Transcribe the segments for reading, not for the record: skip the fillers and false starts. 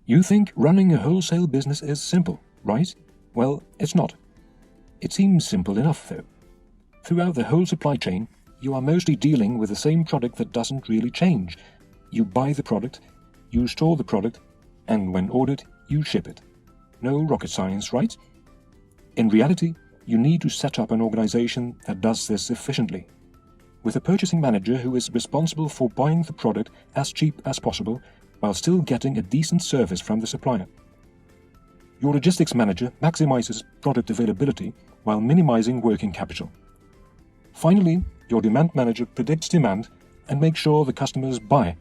You think running a wholesale business is simple, right? Well, it's not. It seems simple enough, though. Throughout the whole supply chain, you are mostly dealing with the same product that doesn't really change. You buy the product, you store the product, and when ordered, you ship it. No rocket science, right? In reality, you need to set up an organization that does this efficiently, with a purchasing manager who is responsible for buying the product as cheap as possible while still getting a decent service from the supplier. Your logistics manager maximizes product availability while minimizing working capital. Finally, your demand manager predicts demand and makes sure the customers buy,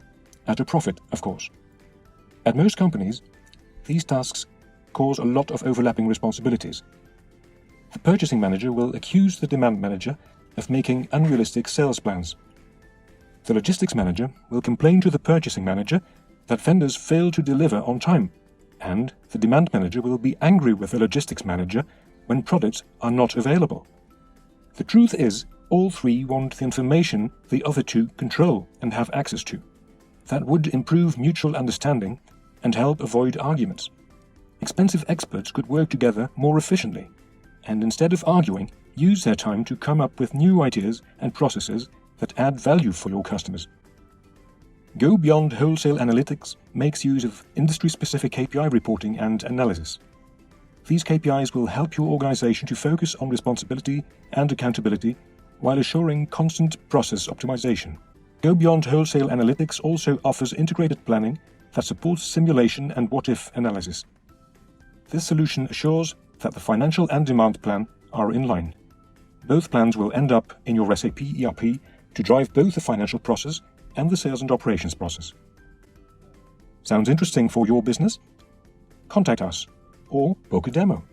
at a profit, of course. At most companies, these tasks cause a lot of overlapping responsibilities. The purchasing manager will accuse the demand manager of making unrealistic sales plans. The logistics manager will complain to the purchasing manager that vendors fail to deliver on time, and the demand manager will be angry with the logistics manager when products are not available. The truth is, all three want the information the other two control and have access to. That would improve mutual understanding and help avoid arguments. Expensive experts could work together more efficiently, and instead of arguing, use their time to come up with new ideas and processes that add value for your customers. Go Beyond Wholesale Analytics makes use of industry-specific KPI reporting and analysis. These KPIs will help your organization to focus on responsibility and accountability while assuring constant process optimization. Go Beyond Wholesale Analytics also offers integrated planning that supports simulation and what-if analysis. This solution assures that the financial and demand plan are in line. Both plans will end up in your SAP ERP to drive both the financial process and the sales and operations process. Sounds interesting for your business? Contact us or book a demo.